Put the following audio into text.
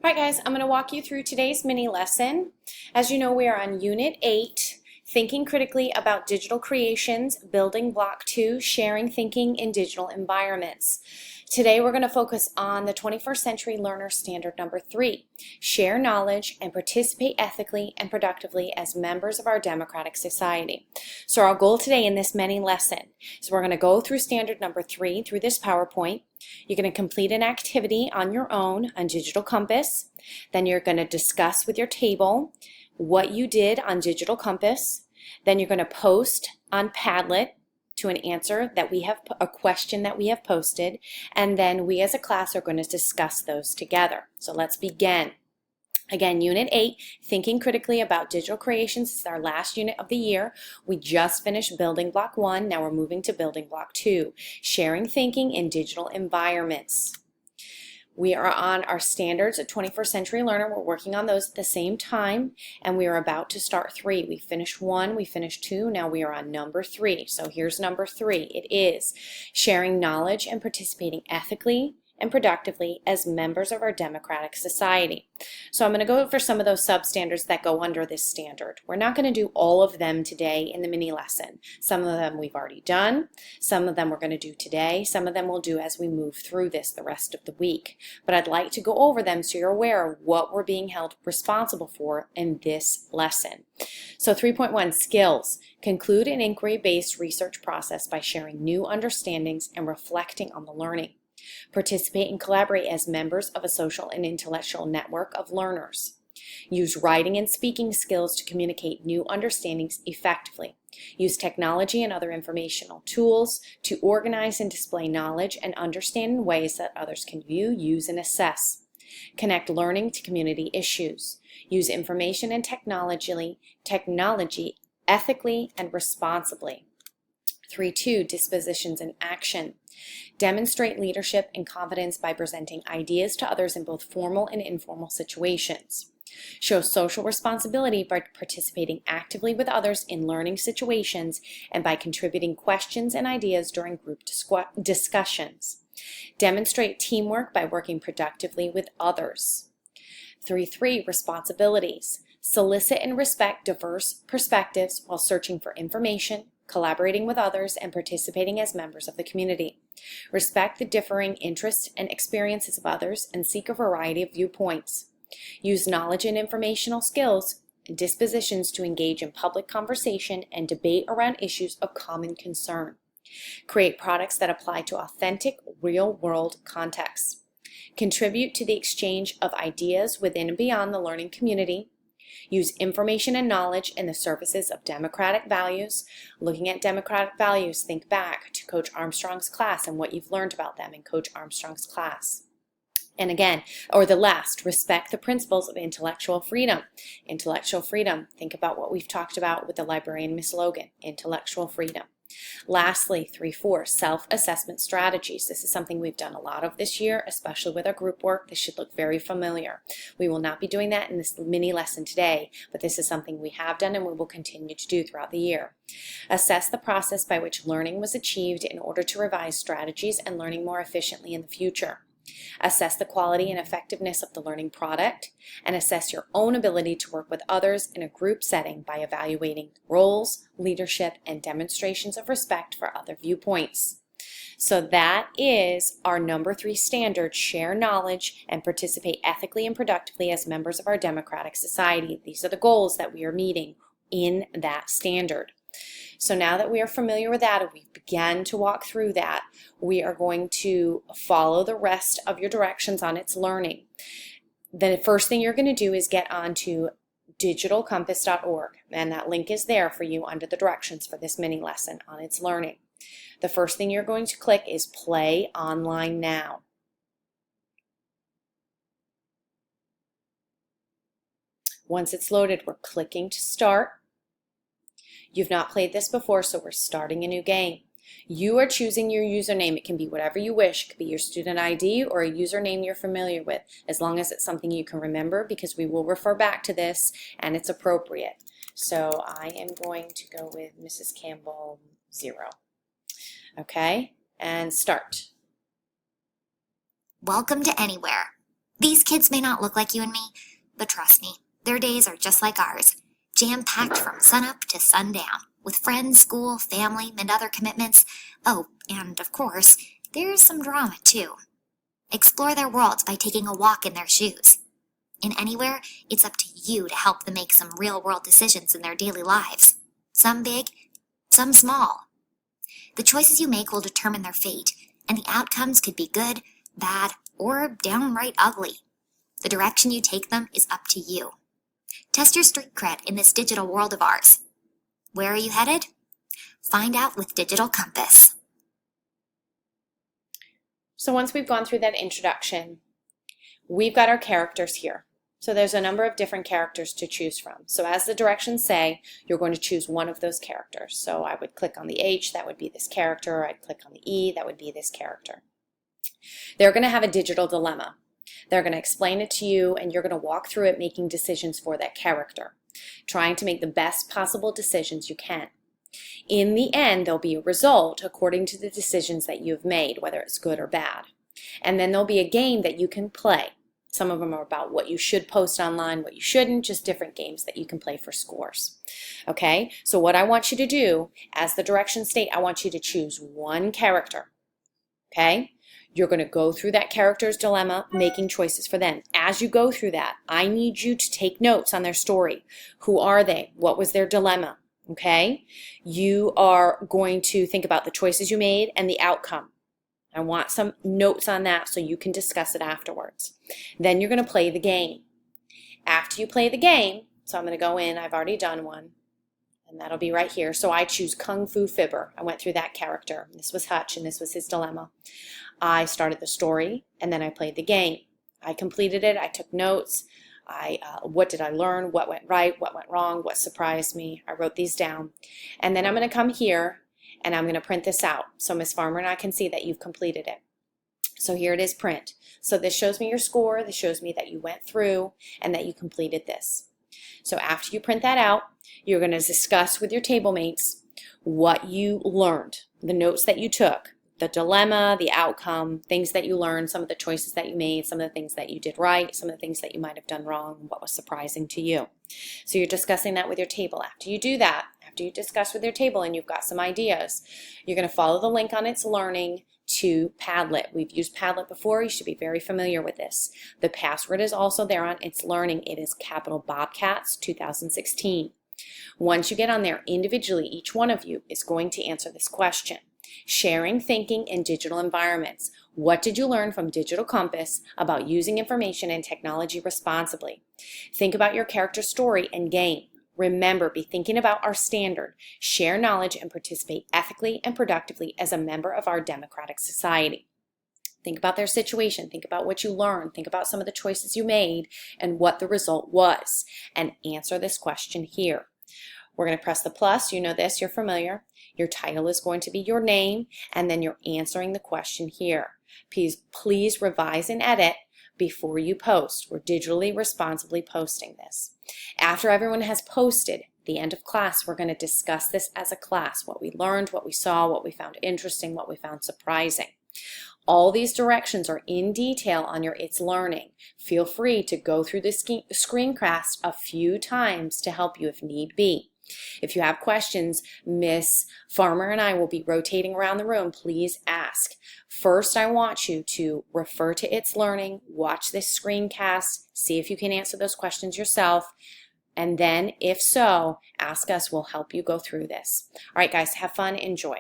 All right, guys, I'm going to walk you through today's mini lesson. As you know, we are on Unit 8, Thinking Critically About Digital Creations, Building Block 2, Sharing Thinking in Digital Environments. Today, we're going to focus on the 21st Century Learner Standard number 3, Share Knowledge and Participate Ethically and Productively as Members of Our Democratic Society. So our goal today in this mini lesson is we're going to go through Standard number 3 through this PowerPoint. You're going to complete an activity on your own on Digital Compass. Then you're going to discuss with your table what you did on Digital Compass. Then you're going to post on Padlet to an answer that we have, a question that we have posted. And then we as a class are going to discuss those together. So let's begin. Again, Unit 8, Thinking Critically About Digital Creations is our last unit of the year. We just finished Building Block 1. Now we're moving to Building Block 2, Sharing Thinking in Digital Environments. We are on our standards at 21st Century Learner. We're working on those at the same time, and we are about to start 3. We finished 1, we finished 2, now we are on number 3. So here's number 3. It is sharing knowledge and participating ethically and productively as members of our democratic society. So I'm going to go over some of those substandards that go under this standard. We're not going to do all of them today in the mini lesson. Some of them we've already done, some of them we're going to do today, some of them we'll do as we move through this the rest of the week. But I'd like to go over them so you're aware of what we're being held responsible for in this lesson. So 3.1, skills. Conclude an inquiry-based research process by sharing new understandings and reflecting on the learning. Participate and collaborate as members of a social and intellectual network of learners. Use writing and speaking skills to communicate new understandings effectively. Use technology and other informational tools to organize and display knowledge and understand in ways that others can view, use, and assess. Connect learning to community issues. Use information and technology ethically and responsibly. 3.2, dispositions and action. Demonstrate leadership and confidence by presenting ideas to others in both formal and informal situations. Show social responsibility by participating actively with others in learning situations and by contributing questions and ideas during group discussions. Demonstrate teamwork by working productively with others. 3.3, responsibilities. Solicit and respect diverse perspectives while searching for information, collaborating with others, and participating as members of the community. Respect the differing interests and experiences of others and seek a variety of viewpoints. Use knowledge and informational skills and dispositions to engage in public conversation and debate around issues of common concern. Create products that apply to authentic, real-world contexts. Contribute to the exchange of ideas within and beyond the learning community. Use information and knowledge in the services of democratic values. Looking at democratic values, think back to Coach Armstrong's class and what you've learned about them in Coach Armstrong's class. And again, or the last, respect the principles of intellectual freedom. Intellectual freedom, think about what we've talked about with the librarian, Miss Logan, intellectual freedom. Lastly, 3.4, self-assessment strategies. This is something we've done a lot of this year, especially with our group work. This should look very familiar. We will not be doing that in this mini lesson today, but this is something we have done and we will continue to do throughout the year. Assess the process by which learning was achieved in order to revise strategies and learning more efficiently in the future. Assess the quality and effectiveness of the learning product, and assess your own ability to work with others in a group setting by evaluating roles, leadership, and demonstrations of respect for other viewpoints. So that is our number 3 standard, share knowledge and participate ethically and productively as members of our democratic society. These are the goals that we are meeting in that standard. So now that we are familiar with that and we've begun to walk through that, we are going to follow the rest of your directions on its learning. The first thing you're going to do is get onto digitalcompass.org, and that link is there for you under the directions for this mini lesson on its learning. The first thing you're going to click is Play Online Now. Once it's loaded, we're clicking to start. You've not played this before, so we're starting a new game. You are choosing your username. It can be whatever you wish. It could be your student ID or a username you're familiar with, as long as it's something you can remember, because we will refer back to this and it's appropriate. So I am going to go with Mrs. Campbell 0. Okay, and start. Welcome to Anywhere. These kids may not look like you and me, but trust me, their days are just like ours, jam-packed from sunup to sundown, with friends, school, family, and other commitments. Oh, and of course, there's some drama too. Explore their worlds by taking a walk in their shoes. In Anywhere, it's up to you to help them make some real-world decisions in their daily lives. Some big, some small. The choices you make will determine their fate, and the outcomes could be good, bad, or downright ugly. The direction you take them is up to you. Test your street cred in this digital world of ours. Where are you headed? Find out with Digital Compass. So once we've gone through that introduction, we've got our characters here. So there's a number of different characters to choose from. So as the directions say, you're going to choose one of those characters. So I would click on the H, that would be this character. I'd click on the E, that would be this character. They're going to have a digital dilemma. They're going to explain it to you, and you're going to walk through it making decisions for that character, trying to make the best possible decisions you can. In the end, there'll be a result according to the decisions that you've made, whether it's good or bad. And then there'll be a game that you can play. Some of them are about what you should post online, what you shouldn't, just different games that you can play for scores. Okay, so what I want you to do, as the directions state, I want you to choose one character. Okay, you're going to go through that character's dilemma, making choices for them. As you go through that, I need you to take notes on their story. Who are they? What was their dilemma? Okay, you are going to think about the choices you made and the outcome. I want some notes on that so you can discuss it afterwards. Then you're going to play the game. After you play the game, so I'm going to go in, I've already done one, and that'll be right here. So I choose Kung Fu Fibber. I went through that character. This was Hutch, and this was his dilemma. I started the story, and then I played the game. I completed it. I took notes. What did I learn? What went right? What went wrong? What surprised me? I wrote these down. And then I'm going to come here, and I'm going to print this out so Ms. Farmer and I can see that you've completed it. So here it is, print. So this shows me your score. This shows me that you went through and that you completed this. So after you print that out, you're going to discuss with your table mates what you learned, the notes that you took, the dilemma, the outcome, things that you learned, some of the choices that you made, some of the things that you did right, some of the things that you might have done wrong, what was surprising to you. So you're discussing that with your table. After you do that, after you discuss with your table and you've got some ideas, you're going to follow the link on It's Learning to Padlet. We've used Padlet before. You should be very familiar with this. The password is also there on It's Learning. It is capital Bobcats 2016. Once you get on there individually, each one of you is going to answer this question. Sharing thinking in digital environments. What did you learn from Digital Compass about using information and technology responsibly? Think about your character story and game. Remember, be thinking about our standard. Share knowledge and participate ethically and productively as a member of our democratic society. Think about their situation. Think about what you learned. Think about some of the choices you made and what the result was. And answer this question here. We're going to press the plus. You know this. You're familiar. Your title is going to be your name, and then you're answering the question here. Please revise and edit before you post. We're digitally responsibly posting this. After everyone has posted, at the end of class, we're going to discuss this as a class, what we learned, what we saw, what we found interesting, what we found surprising. All these directions are in detail on your It's Learning. Feel free to go through the screencast a few times to help you if need be. If you have questions, Miss Farmer and I will be rotating around the room. Please ask. First, I want you to refer to It's Learning, watch this screencast, see if you can answer those questions yourself, and then, if so, ask us. We'll help you go through this. All right, guys, have fun. Enjoy.